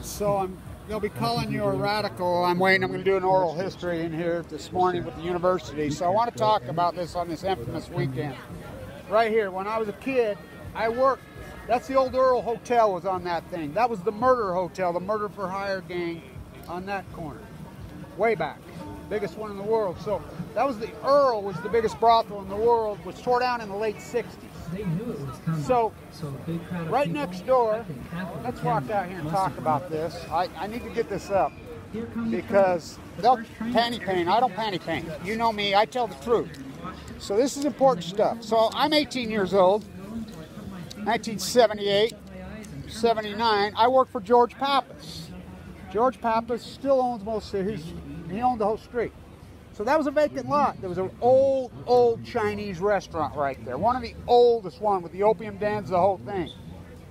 So they'll be calling you a radical. I'm waiting. I'm going to do an oral history in here this morning with the university. So I want to talk about this on this infamous weekend. Right here, when I was a kid, I worked. That's the old Earl Hotel was on that thing. That was the murder hotel, the murder for hire gang on that corner. Way back. Biggest one in the world. So that was the Earl was the biggest brothel in the world, was tore down in the late 60s. They knew it was coming. So a big crowd of right people, next door, let's walk out here and talk about this. I need to get this up because they'll panty paint. I don't panty paint. You know me, I tell the truth. So this is important stuff. So I'm 18 years old, 1978, 79. I worked for George Pappas. George Pappas still owns most of he owned the whole street. So that was a vacant lot. There was an old Chinese restaurant right there. One of the oldest one with the opium dens, the whole thing.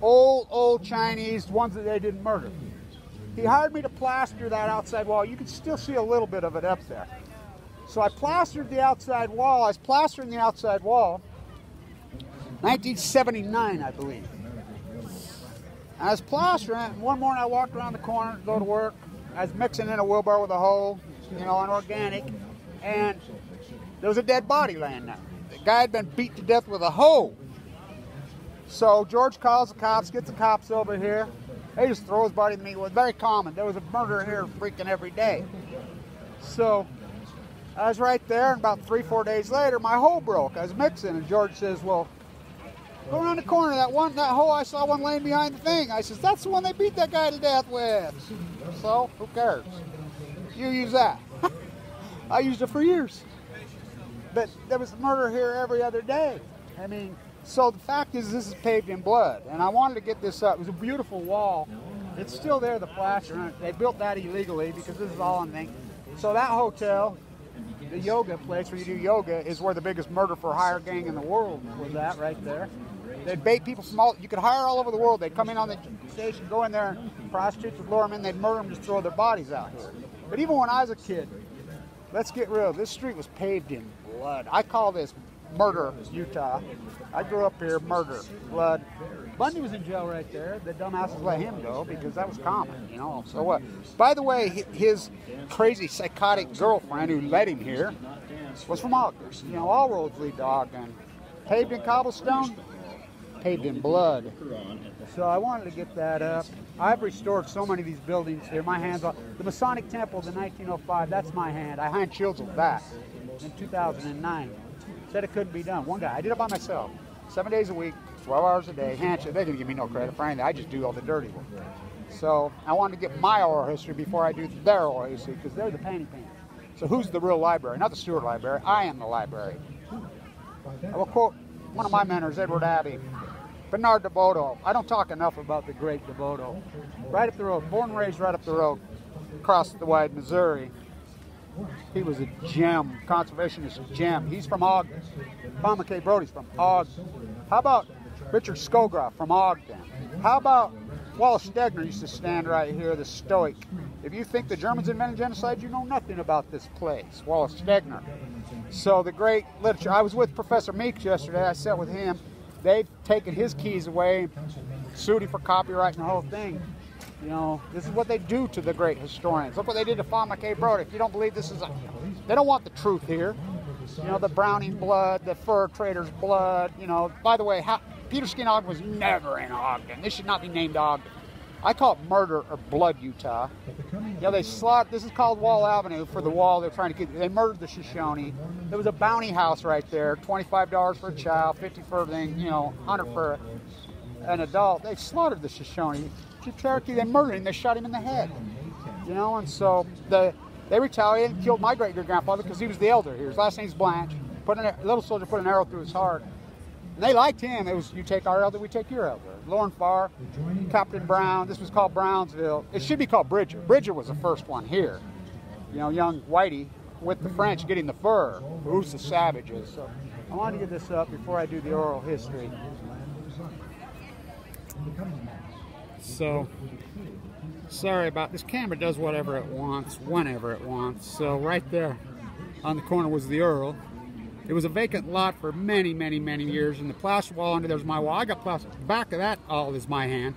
Old Chinese, ones that they didn't murder. He hired me to plaster that outside wall. You can still see a little bit of it up there. So I plastered the outside wall. I was plastering the outside wall 1979, I believe. I was plastering it, and one morning I walked around the corner to go to work. I was mixing in a wheelbarrow with a hoe, you know, an organic, and there was a dead body laying there. The guy had been beat to death with a hoe. So George calls the cops, gets the cops over here. They just throw his body to me. It was very common. There was a murder here freaking every day. So I was right there, and about 3-4 days later, my hoe broke. I was mixing, and George says, well, go around the corner, that hole, I saw one laying behind the thing. I says, that's the one they beat that guy to death with. So, who cares? You use that. I used it for years. But there was murder here every other day. I mean, so the fact is this is paved in blood. And I wanted to get this up. It was a beautiful wall. It's still there, the plaster. They built that illegally because this is all on thing. So that hotel, the yoga place where you do yoga, is where the biggest murder for hire gang in the world was at, right there. They'd bait people from you could hire all over the world. They'd come in on the station, go in there, prostitutes would lure them in, they'd murder them, just throw their bodies out here. But even when I was a kid, let's get real, this street was paved in blood. I call this murder, Utah. I grew up here, murder, blood. Bundy was in jail right there. The dumbasses let him go because that was common, you know. So what? By the way, his crazy psychotic girlfriend who led him here was from Ogden. You know, all roads lead to Ogden. Paved in cobblestone, paved in blood. So I wanted to get that up. I've restored so many of these buildings here. My hands on the Masonic Temple, the 1905. That's my hand. I hand chiseled that in 2009. Said it couldn't be done. One guy. I did it by myself. 7 days a week, 12 hours a day. Handshake. They didn't give me no credit for anything. I just do all the dirty work. So I wanted to get my oral history before I do their oral history because they're the panty painters. So who's the real library? Not the Stewart Library. I am the library. I will quote one of my mentors, Edward Abbey. Bernard DeVoto. I don't talk enough about the great DeVoto. Right up the road, born and raised right up the road, across the wide Missouri. He was a gem, conservationist gem. He's from Ogden. Palmer K. Brody's from Ogden. How about Richard Scowcroft from Ogden? How about Wallace Stegner used to stand right here, the stoic. If you think the Germans invented genocide, you know nothing about this place. Wallace Stegner. So the great literature. I was with Professor Meeks yesterday. I sat with him. They've taken his keys away, sued him for copyright and the whole thing. You know, this is what they do to the great historians. Look what they did to Palmer K. Brody. If you don't believe this is they don't want the truth here. You know, the Browning blood, the fur trader's blood. You know, by the way, Peter Skin Ogden was never in Ogden. This should not be named Ogden. I call it murder or blood, Utah. You know, they slaughtered, this is called Wall Avenue for the wall they're trying to keep. They murdered the Shoshone. There was a bounty house right there, $25 for a child, $50 for everything, you know, $100 for an adult. They slaughtered the Shoshone. Cherokee, they murdered him, they shot him in the head. You know, and so they retaliated and killed my great-great-grandfather because he was the elder here. His last name's Blanch. Little soldier put an arrow through his heart. And they liked him. It was, you take our elder, we take your elder. Lauren Farr, Captain Brown. This was called Brownsville. It should be called Bridger. Bridger was the first one here. You know, young Whitey with the French getting the fur. Who's the savages? So I wanted to get this up before I do the oral history. So, sorry about this. Camera does whatever it wants, whenever it wants. So right there on the corner was the Earl. It was a vacant lot for many, many, many years, and the plaster wall under there's my wall. I got plaster. Back of that all is my hand.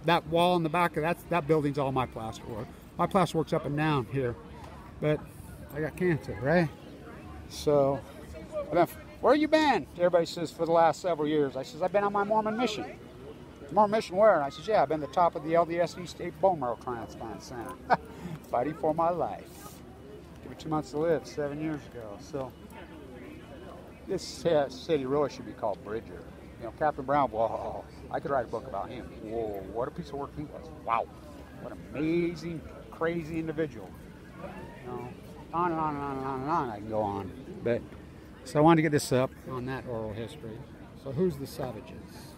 that wall in the back of that building's all my plaster work. My plaster work's up and down here, but I got cancer, right? So, where you been? Everybody says for the last several years. I says I've been on my Mormon mission. Mormon mission where? And I says yeah, I've been the top of the LDS State Bone Marrow Transplant Center, fighting for my life. Give me 2 months to live 7 years ago. So this city really should be called Bridger. You know, Captain Brown. Whoa, I could write a book about him. Whoa, what a piece of work he was. Wow, what an amazing, crazy individual. You know, on and on and on and on and on I can go on. But so I wanted to get this up on that oral history. So who's the savages?